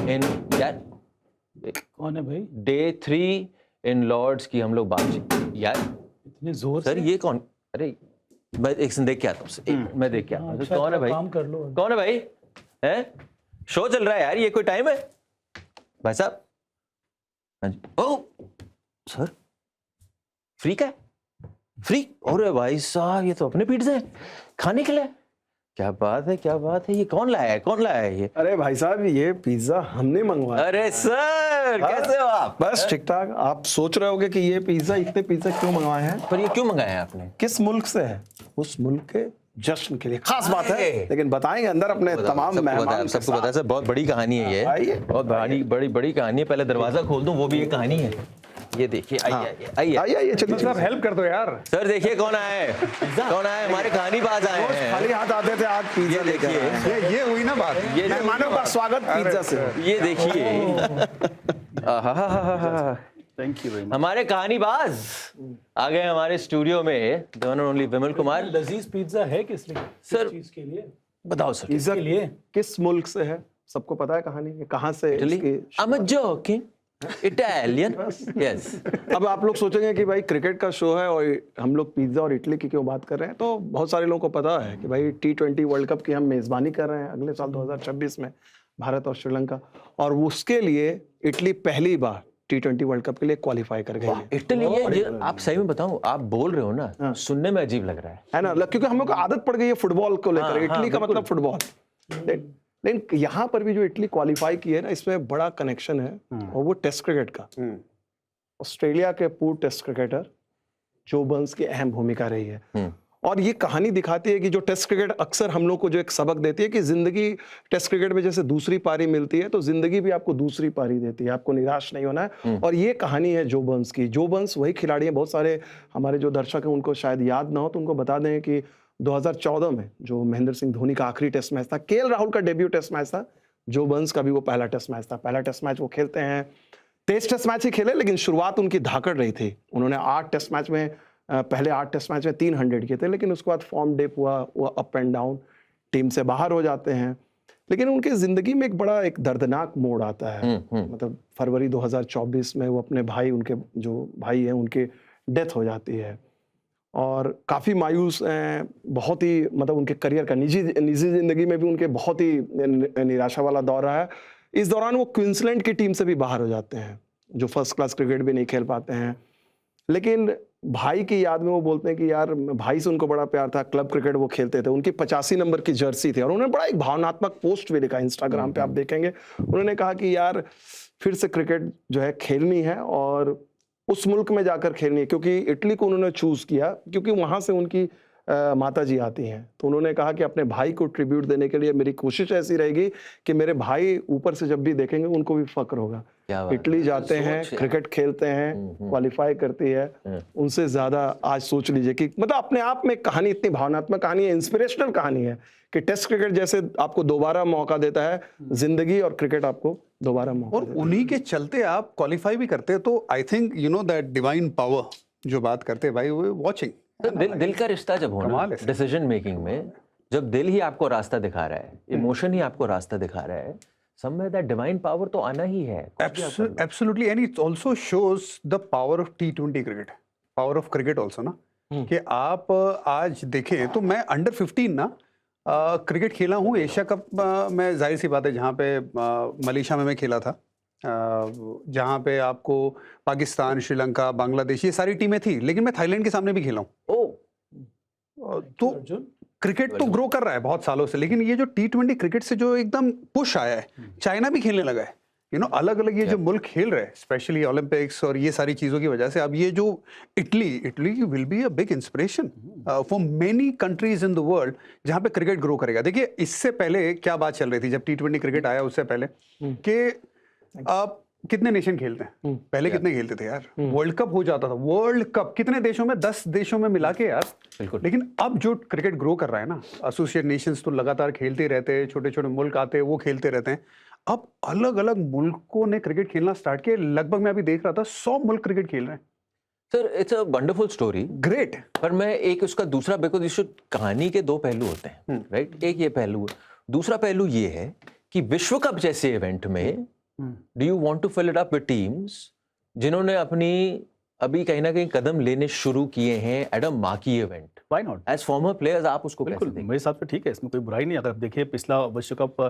इन यार कौन है भाई? डे 3 इन लॉर्ड्स की हम लोग बातचीत यार। इतने जोर सर से? ये कौन? अरे मैं एक सेकंड देख के आता हूँ, मैं देख के आता हूँ। अच्छा, कौन है भाई? काम कर लो। कौन है भाई? हैं? शो चल रहा है यार, ये कोई टाइम है भाई साहब? हाँ जी। ओह सर, फ्री का है? फ्री? अरे भाई साहब, ये तो अपने पिज्जा है खाने के लिए। क्या बात है, क्या बात है। ये कौन लाया है, कौन लाया है ये? अरे भाई साहब, ये पिज्जा हमने मंगवाया। अरे सर कैसे हो आप? बस ठीक ठाक। आप सोच रहे होगे कि ये पिज्जा, इतने पिज्जा क्यों मंगवाए हैं? पर ये क्यों मंगाया है आपने? किस मुल्क से है? उस मुल्क के जश्न के लिए खास बात है, अरे! लेकिन बताएंगे अंदर अपने तमाम मेहमान। सबको पता है सर, बहुत बड़ी कहानी है ये। आइए। बहुत बड़ी कहानी है। पहले दरवाजा खोल दूं, वो भी एक कहानी है। ये देखिए, आइए आइए आइए आइए, चलिए सर हेल्प कर दो यार। सर। देखिए कौन आया है, कौन आया है? हमारे कहानीबाज आए हैं। खाली हाथ आते थे, आज पिज्जा लेके आए हैं। ये हुई ना बात। ये मेहमानों का स्वागत पिज्जा से। ये देखिए, आहा, थैंक यू वेरी मच। हमारे कहानीबाज आ गए हमारे स्टूडियो में, the one and only Vimal Kumar. लजीज पिज्जा है किस लिए? सर, किस चीज के लिए? बताओ सर। पिज्जा के लिए? किस मुल्क से है? सबको पता है कहानी, ये कहाँ से इटली? इसकी? I'm joking. Italian. Yes. अब आप लोग सोचेंगे कि भाई क्रिकेट का शो है और हम लोग पिज्जा और इटली की क्यों बात कर रहे हैं। तो बहुत सारे लोगों को पता है कि भाई T20 वर्ल्ड कप की हम मेजबानी कर रहे हैं अगले साल 2026 में, भारत और श्रीलंका। और उसके लिए इटली पहली बार T20 वर्ल्ड कप के लिए क्वालिफाई कर गई है। इटली ये आप सही में बताऊं, आप बोल रहे हो ना, सुनने में अजीब लग रहा है ना? क्योंकि हम लोग को आदत पड़ गई है फुटबॉल को लेकर। इटली का मतलब फुटबॉल। लेकिन यहाँ पर भी जो इटली क्वालिफाई की है ना, इसमें बड़ा कनेक्शन है, और वो टेस्ट क्रिकेट का। ऑस्ट्रेलिया के पूर्व टेस्ट क्रिकेटर जो बर्न्स की अहम भूमिका रही है। और ये कहानी दिखाती है कि जो टेस्ट क्रिकेट अक्सर हम लोग को जो एक सबक देती है कि जिंदगी, टेस्ट क्रिकेट में जैसे दूसरी पारी मिलती है, तो जिंदगी भी आपको दूसरी पारी देती है, आपको निराश नहीं होना है। और ये कहानी है जो बर्न्स की। जो बर्न्स वही खिलाड़ी हैं, बहुत सारे हमारे जो दर्शक हैं उनको शायद याद ना हो, तो उनको बता दें कि 2014 में जो महेंद्र सिंह धोनी का आखिरी टेस्ट मैच था, केएल राहुल का डेब्यू टेस्ट मैच था, जो बर्न्स का भी वो पहला टेस्ट मैच था। पहला टेस्ट मैच वो खेलते हैं, 23 टेस्ट मैच ही खेले, लेकिन शुरुआत उनकी धाकड़ रही थी। उन्होंने 8 टेस्ट मैच में, पहले 8 टेस्ट मैच में 300 किए थे, लेकिन उसके बाद फॉर्म डिप हुआ, वो अप एंड डाउन, टीम से बाहर हो जाते हैं। लेकिन उनकी जिंदगी में एक बड़ा एक दर्दनाक मोड़ आता है। मतलब फरवरी 2024 में वो अपने भाई, उनके जो भाई हैं, उनकी डेथ हो जाती है और काफ़ी मायूस हैं। बहुत ही मतलब उनके करियर का निजी जिंदगी में भी उनके बहुत ही निराशा वाला दौर रहा है। इस दौरान वो क्वींसलैंड की टीम से भी बाहर हो जाते हैं, जो फर्स्ट क्लास क्रिकेट भी नहीं खेल पाते हैं। लेकिन भाई की याद में वो बोलते हैं कि यार भाई से उनको बड़ा प्यार था, क्लब क्रिकेट वो खेलते थे, उनकी 85 नंबर की जर्सी थी। और उन्होंने बड़ा एक भावनात्मक पोस्ट भी लिखा इंस्टाग्राम पे, आप देखेंगे। उन्होंने कहा कि यार फिर से क्रिकेट जो है खेलनी है और उस मुल्क में जाकर खेलनी है, क्योंकि इटली को उन्होंने चूज किया क्योंकि वहां से उनकी माता जी आती हैं। तो उन्होंने कहा कि अपने भाई को ट्रिब्यूट देने के लिए मेरी कोशिश ऐसी रहेगी कि मेरे भाई ऊपर से जब भी देखेंगे उनको भी फक्र होगा। इटली जाते हैं, क्रिकेट खेलते हैं, क्वालिफाई करती है, उनसे ज्यादा आज सोच लीजिए कि मतलब अपने आप में कहानी इतनी भावनात्मक कहानी है, इंस्पिरेशनल कहानी है कि टेस्ट क्रिकेट जैसे आपको दोबारा मौका देता है, जिंदगी और क्रिकेट आपको दोबारा मौका और उन्हीं के चलते आप क्वालिफाई भी करते हैं। तो I think you know that divine power जो बात करते हैं भाई, वो वॉचिंग। तो दिल का रिश्ता जब होना डिसीजन मेकिंग में, जब दिल ही आपको रास्ता दिखा रहा है, इमोशन ही आपको रास्ता दिखा रहा है, somewhere that divine power तो आना ही है। Absolutely, and it also shows the power of T20 cricket, power of cricket also ना, कि आप आज देखें तो मैं अंडर 15 ना क्रिकेट खेला हूँ। एशिया कप में जाहिर सी बात है, जहाँ पे मलेशिया में मैं खेला था, जहाँ पे आपको पाकिस्तान, श्रीलंका, बांग्लादेश ये सारी टीमें थी, लेकिन मैं थाईलैंड के सामने भी खेला हूँ। तो क्रिकेट तो ग्रो कर रहा है बहुत सालों से, लेकिन ये जो T20 क्रिकेट से जो एकदम पुश आया है, चाइना भी खेलने लगा है, यू नो, अलग अलग ये जो मुल्क खेल रहे हैं, स्पेशली ओलंपिक्स और ये सारी चीज़ों की वजह से। अब ये जो Italy will be a big inspiration for many countries in the world जहाँ पे क्रिकेट ग्रो करेगा। देखिए, इससे पहले क्या बात चल रही थी जब T20 क्रिकेट आया, उससे पहले कि आप कितने नेशन खेलते हैं, पहले कितने खेलते थे यार, वर्ल्ड कप हो जाता था। वर्ल्ड कप कितने देशों में, 10 देशों में मिला के यार। लेकिन अब जो क्रिकेट ग्रो कर रहा है ना, एसोसिएट नेशंस तो लगातार खेलते रहते हैं, छोटे छोटे मुल्क आते हैं, वो खेलते रहते हैं। अब अलग अलग मुल्कों ने क्रिकेट खेलना स्टार्ट किया। लगभग मैं अभी देख रहा था 100 मुल्क क्रिकेट खेल रहे हैं। Sir, it's a wonderful story, great. पर मैं एक उसका दूसरा, बिकॉज इस कहानी के 2 पहलू होते हैं, राइट। एक ये पहलू, दूसरा पहलू ये है कि विश्व कप जैसे इवेंट में do you want to fill it up with teams जिन्होंने अपनी अभी कहीं ना कहीं कदम लेने शुरू किए हैं at a marquee event? Why not? As former players आप उसको बिल्कुल, कैसे मेरे हिसाब से ठीक है, इसमें कोई बुराई नहीं है। अगर आप देखिए पिछला विश्व कप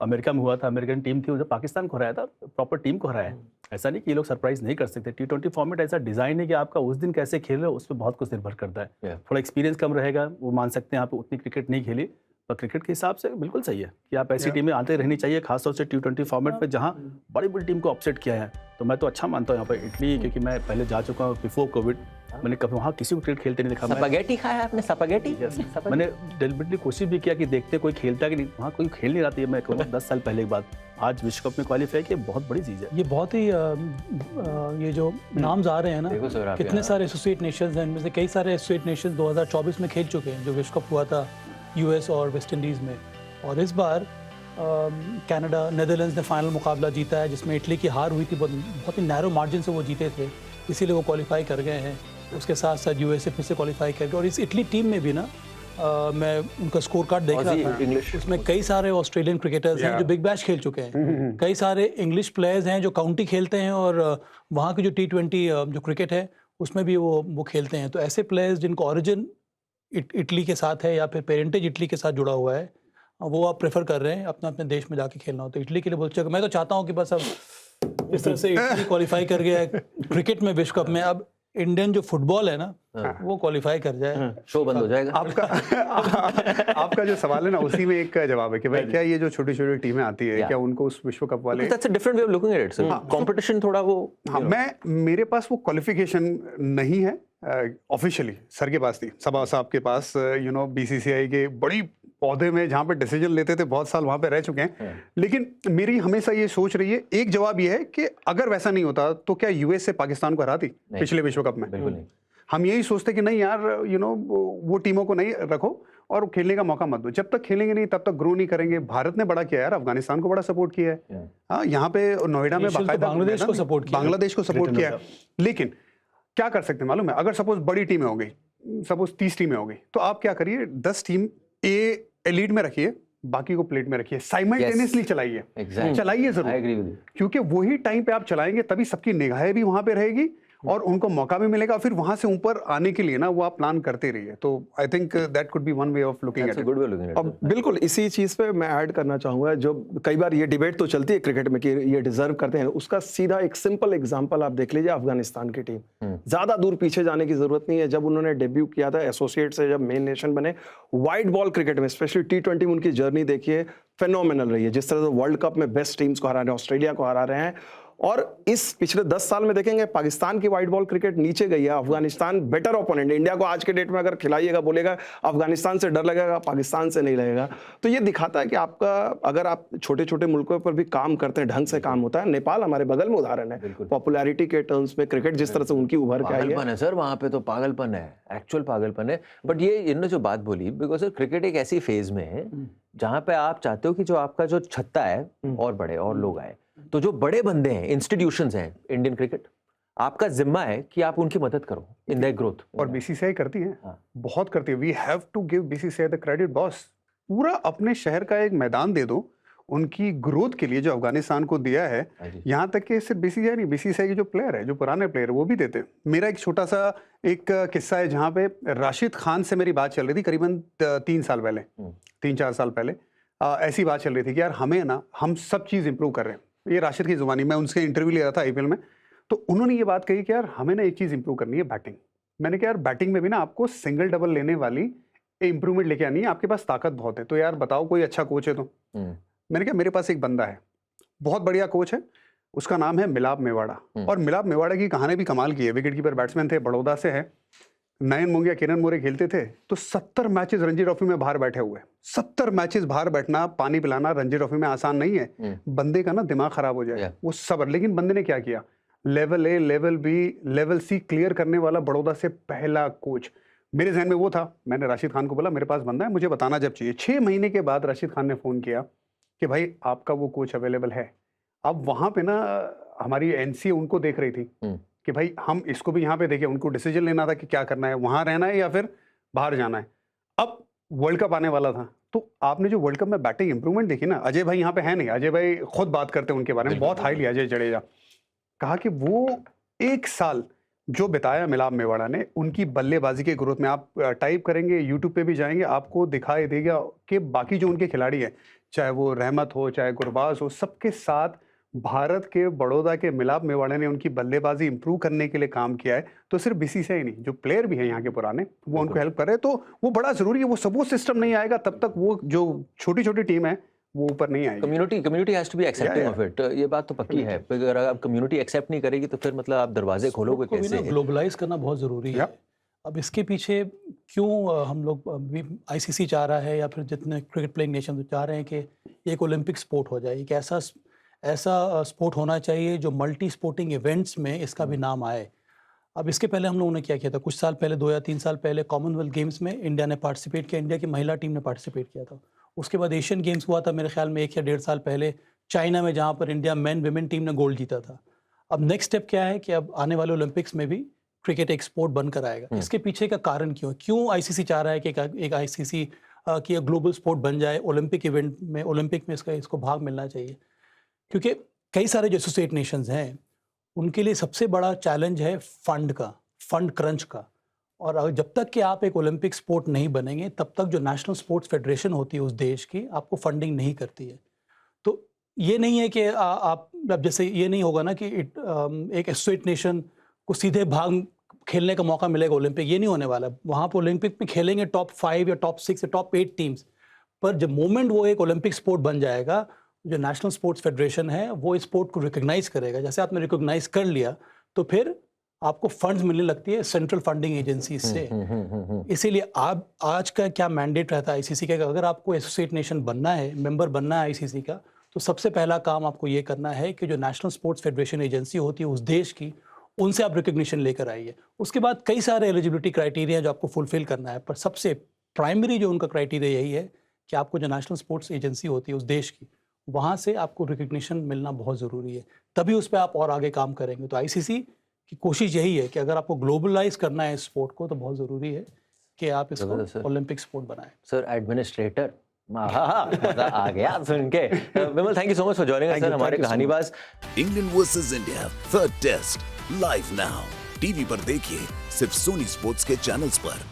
अमेरिका में हुआ था, अमेरिकन टीम थी, उन्होंने पाकिस्तान को हराया था, प्रॉपर टीम को हराया है। ऐसा नहीं कि ये लोग सरप्राइज नहीं कर सकते। T20 फॉर्मेट ऐसा डिजाइन है कि आपका उस दिन कैसे खेल रहे हो उस पर बहुत कुछ निर्भर करता है। Yeah. थोड़ा एक्सपीरियंस कम रहेगा, वो मान सकते हैं आप उतनी क्रिकेट नहीं खेली, पर क्रिकेट के हिसाब से बिल्कुल सही है कि आप ऐसी टीमें आते रहनी चाहिए, खासतौर से T20 फॉर्मेट में जहाँ बड़ी बड़ी टीम को अपसेट किया है। तो मैं तो अच्छा मानता हूँ यहाँ पर इटली, क्योंकि मैं पहले जा चुका हूँ बिफोर कोविड, मैंने कभी वहाँ किसी को क्रिकेट खेलते नहीं देखा। स्पैगेटी खाया आपने? स्पैगेटी? मैंने डेलिबरेटली कोशिश भी किया कि देखते कोई खेलता कि नहीं, वहाँ कोई खेल नहीं रहा था। मैं कहूँगा 10 साल पहले की बात, आज विश्व कप में क्वालिफाई किया, बहुत बड़ी चीज़ है। ये बहुत ही ये जो नाम्स आ रहे हैं देखो सर, ना, आप कितने यहाँ- सारे एसोसिएट नेशंस हैं, इनमें से कई सारे एसोसिएट नेशंस 2024 में खेल चुके हैं, जो विश्व कप हुआ था यूएस और वेस्ट इंडीज़ में। और इस बार कनाडा, नेदरलैंड्स ने फाइनल मुकाबला जीता है, जिसमें इटली की हार हुई थी, बहुत ही नैरो मार्जिन से वो जीते थे, इसीलिए वो क्वालिफाई कर गए हैं। उसके साथ साथ यूएसए फिर से क्वालिफाई कर गए। और इस इटली टीम में भी ना मैं उनका स्कोर कार्ड देख रहा था, इंग्लिश उसमें कई सारे ऑस्ट्रेलियन क्रिकेटर्स हैं जो बिग बैश खेल चुके हैं, कई सारे इंग्लिश प्लेयर्स हैं जो काउंटी खेलते हैं, और वहाँ की जो T20 जो क्रिकेट है उसमें भी वो खेलते हैं। तो ऐसे प्लेयर्स जिनको ओरिजिन इटली के साथ है या फिर पेरेंटेज इटली के साथ जुड़ा हुआ है, वो आप प्रेफर कर रहे हैं अपने अपने देश में जाके खेलना हो, तो इटली के लिए बहुत अच्छा। मैं तो चाहता हूँ कि बस अब इस तरह से इटली क्वालिफाई कर गया है क्रिकेट में विश्व कप में, अब इंडियन जो फुटबॉल है ना वो क्वालिफाई कर जाए, शो बंद हो जाएगा। आपका जो सवाल है ना, उसी में एक जवाब है कि भाई क्या ये जो छोटी छोटी टीमें आती है, क्या उनको उस विश्व कप वाले that's a different way of looking at it sir. Competition थोड़ा वो, हाँ, मेरे पास वो क्वालिफिकेशन नहीं है ऑफिशियली। सर के पास थी, सबा साहब के पास, BCCI के बड़ी पौधे में जहाँ पे डिसीजन लेते थे, बहुत साल वहाँ पे रह चुके हैं। लेकिन मेरी हमेशा ये सोच रही है, एक जवाब ये है कि अगर वैसा नहीं होता तो क्या यूएस से पाकिस्तान को हराती पिछले विश्व कप में? बिल्कुल नहीं। हम यही सोचते कि नहीं यार, वो टीमों को नहीं रखो और खेलने का मौका मत दो। जब तक खेलेंगे नहीं तब तक ग्रो नहीं करेंगे। भारत ने बड़ा किया यार, अफगानिस्तान को बड़ा सपोर्ट किया है। हाँ, यहाँ पे नोएडा में Initial तो बाकायदा बांग्लादेश को support किया। बांग्लादेश को सपोर्ट किया है। लेकिन क्या कर सकते हैं मालूम है? अगर सपोज बड़ी टीमें हो गई, सपोज 30 टीमें हो गई, तो आप क्या करिए, 10 टीम एलीट में रखिए, बाकी को प्लेट में रखिए, साइमल्टेनियसली चलाइए। Exactly. चलाइए I जरूर, agree with you. क्योंकि वही टाइम पे आप चलाएंगे तभी सबकी निगाहें भी वहां पे रहेगी और उनको मौका भी मिलेगा। फिर वहां से ऊपर आने के लिए ना वो आप प्लान करते रहिए। तो I think that could be one way of looking That's at a good way of looking at it. अब बिल्कुल इसी चीज पे मैं ऐड करना चाहूंगा, जो कई बार ये डिबेट तो चलती है क्रिकेट में कि ये डिजर्व करते हैं, उसका सीधा एक सिंपल एग्जांपल आप देख लीजिए, अफगानिस्तान की टीम। ज्यादा दूर पीछे जाने की जरूरत नहीं है। जब उन्होंने डेब्यू किया था एसोसिएट से, जब मेन नेशन बने, वाइट बॉल क्रिकेट में स्पेशली T20 में उनकी जर्नी देखिए, फेनोमेनल रही है। जिस तरह से वर्ल्ड कप में बेस्ट टीम्स को हरा रहे हैं, ऑस्ट्रेलिया को हरा रहे हैं। और इस पिछले 10 साल में देखेंगे पाकिस्तान की वाइट बॉल क्रिकेट नीचे गई है, अफगानिस्तान बेटर ओपोनेंट। इंडिया को आज के डेट में अगर खिलाइएगा, बोलेगा अफगानिस्तान से डर लगेगा, पाकिस्तान से नहीं लगेगा। तो ये दिखाता है कि आपका, अगर आप छोटे छोटे मुल्कों पर भी काम करते हैं, ढंग से काम होता है। नेपाल हमारे बगल में उदाहरण है, पॉपुलैरिटी के टर्म्स में क्रिकेट जिस तरह से उनकी उभर के आई है। पागलपन है सर, वहां पे तो पागलपन है, एक्चुअल पागलपन है। बट ये इन्होंने जो बात बोली, बिकॉज सर क्रिकेट एक ऐसी फेज में है जहां पे आप चाहते हो कि जो आपका जो छत्ता है और बड़े और लोग आए। तो जो बड़े बंदे हैं, इंस्टीट्यूशंस हैं इंडियन क्रिकेट, आपका जिम्मा है कि आप उनकी मदद करो इन देयर ग्रोथ। और BCCI करती है, हाँ। बहुत करती है। We have to give BCCI the credit boss. पूरा अपने शहर का एक मैदान दे दो उनकी ग्रोथ के लिए, जो अफगानिस्तान को दिया है। यहाँ तक कि सिर्फ BCCI नहीं, BCCI के जो प्लेयर है, जो पुराने प्लेयर है, वो भी देते हैं। मेरा एक छोटा सा एक किस्सा है, जहाँ पे राशिद खान से मेरी बात चल रही थी करीबन 3 साल पहले, 3-4 साल पहले। ऐसी बात चल रही थी कि यार हमें ना, हम सब चीज़ इंप्रूव कर रहे हैं। ये राशिद की जुबानी, मैं उनसे इंटरव्यू ले रहा था IPL में, तो उन्होंने ये बात कही कि यार हमें ना एक चीज़ इंप्रूव करनी है, बैटिंग। मैंने कहा यार बैटिंग में भी ना आपको सिंगल डबल लेने वाली इंप्रूवमेंट लेके आनी है, आपके पास ताकत बहुत है। तो यार बताओ कोई अच्छा कोच है तो। मैंने कहा मेरे पास एक बंदा है, बहुत बढ़िया कोच है, उसका नाम है मिलाप मेवाड़ा। और मिलाप मेवाड़ा की कहानी भी कमाल की है। विकेट कीपर बैट्समैन थे, बड़ौदा से है। नयन मोंगिया, किरण मोरे खेलते थे, तो 70 मैचेस रणजी ट्रॉफी में बाहर बैठे हुए। 70 मैचेस बाहर बैठना, पानी पिलाना रणजी ट्रॉफी में आसान नहीं है। बंदे का ना दिमाग खराब हो जाए, वो सब्र। लेकिन बंदे ने क्या किया, level A, level B, level C clear करने वाला बड़ौदा से पहला कोच। मेरे जहन में वो था। मैंने राशिद खान को बोला मेरे पास बंदा है, मुझे बताना जब चाहिए। 6 महीने के बाद राशिद खान ने फ़ोन किया कि भाई आपका वो कोच अवेलेबल है। अब वहाँ पे ना हमारी NCA उनको देख रही थी कि भाई हम इसको भी यहाँ पे देखें। उनको डिसीजन लेना था कि क्या करना है, वहाँ रहना है या फिर बाहर जाना है। अब वर्ल्ड कप आने वाला था, तो आपने जो वर्ल्ड कप में बैटिंग इंप्रूवमेंट देखी ना, अजय भाई यहाँ पे है नहीं, अजय भाई खुद बात करते हैं उनके बारे में बहुत हाईली, अजय जडेजा, कहा कि वो एक साल जो बिताया मिलाप मेवाड़ा ने उनकी बल्लेबाजी के ग्रोथ में, आप टाइप करेंगे यूट्यूब पे भी जाएंगे आपको दिखाई देगा कि बाकी जो उनके खिलाड़ी हैं, चाहे वो रहमत हो चाहे गुरबाज हो, सबके साथ भारत के बड़ौदा के मिलाप मेवाड़ा ने उनकी बल्लेबाजी इंप्रूव करने के लिए काम किया है। तो सिर्फ बीसीसीआई ही नहीं, जो प्लेयर भी हैं यहाँ के पुराने वो उनको हेल्प कर रहे हैं, तो वो बड़ा जरूरी है। वो सपोर्ट सिस्टम नहीं आएगा तब तक वो जो छोटी छोटी टीम है वो ऊपर नहीं आएगी। Community has to be accepting of it, ये बात तो पक्की है। अगर आप कम्युनिटी एक्सेप्ट नहीं करेगी तो फिर मतलब आप दरवाजे खोलोगे कैसे? ग्लोबलाइज करना बहुत ज़रूरी है। अब इसके पीछे क्यों हम लोग आईसीसी चाह रहा है या फिर जितने क्रिकेट प्लेइंग नेशन चाह रहे हैं कि ये एक ओलंपिक स्पोर्ट हो जाए, एक ऐसा स्पोर्ट होना चाहिए जो मल्टी स्पोर्टिंग इवेंट्स में इसका भी नाम आए। अब इसके पहले हम लोगों ने क्या किया था, कुछ साल पहले 2 या 3 साल पहले कॉमनवेल्थ गेम्स में इंडिया ने पार्टिसिपेट किया, इंडिया की महिला टीम ने पार्टिसिपेट किया था। उसके बाद एशियन गेम्स हुआ था मेरे ख्याल में 1 या 1.5 साल पहले चाइना में, जहाँ पर इंडिया मेन विमेन टीम ने गोल्ड जीता था। अब नेक्स्ट स्टेप क्या है कि अब आने वाले ओलंपिक्स में भी क्रिकेट एक स्पोर्ट बनकर आएगा। इसके पीछे का कारण क्यों आईसीसी चाह रहा है कि एक आईसीसी की ग्लोबल स्पोर्ट बन जाए, ओलंपिक इवेंट में, ओलंपिक में इसको भाग मिलना चाहिए। क्योंकि कई सारे जो एसोसिएट नेशंस हैं उनके लिए सबसे बड़ा चैलेंज है फंड क्रंच का। और जब तक कि आप एक ओलंपिक स्पोर्ट नहीं बनेंगे तब तक जो नेशनल स्पोर्ट्स फेडरेशन होती है उस देश की आपको फंडिंग नहीं करती है। तो ये नहीं है कि आप जैसे ये नहीं होगा ना कि एक एसोसिएट नेशन को सीधे भाग खेलने का मौका मिलेगा ओलंपिक, ये नहीं होने वाला। वहाँ पर ओलंपिक में खेलेंगे टॉप 5 या टॉप 6 या टॉप 8 टीम्स, पर जब मोमेंट वो एक ओलंपिक स्पोर्ट बन जाएगा, जो नेशनल स्पोर्ट्स फेडरेशन है वो इस स्पोर्ट को रिकॉग्नाइज करेगा। जैसे आपने रिकॉग्नाइज कर लिया तो फिर आपको फंड्स मिलने लगती है सेंट्रल फंडिंग एजेंसी से। इसीलिए आप आज का क्या मैंडेट रहता है आईसीसी का, अगर आपको एसोसिएट नेशन बनना है, मेंबर बनना है आईसीसी का, तो सबसे पहला काम आपको ये करना है कि जो नेशनल स्पोर्ट्स फेडरेशन एजेंसी होती है उस देश की, उनसे आप रिकॉग्निशन लेकर आइए। उसके बाद कई सारे एलिजिबिलिटी क्राइटेरिया जो आपको फुलफिल करना है, पर सबसे प्राइमरी जो उनका क्राइटेरिया यही है कि आपको जो नेशनल स्पोर्ट्स एजेंसी होती है उस देश की, वहाँ से आपको रिकॉग्निशन मिलना बहुत ज़रूरी है, तभी उस पर आप और आगे काम करेंगे। तो आईसीसी की कोशिश यही है कि अगर आपको ग्लोबलाइज करना है स्पोर्ट को तो बहुत ज़रूरी है कि आप इसको ओलंपिक स्पोर्ट बनाएं। सर एडमिनिस्ट्रेटर मजा आ गया सुन के। Vimal, thank you so much for joining us sir, हमारे कहानीबाज। England versus India third test live now TV पर देखिए सिर्फ सोनी स्पोर्ट्स के चैनल्स पर।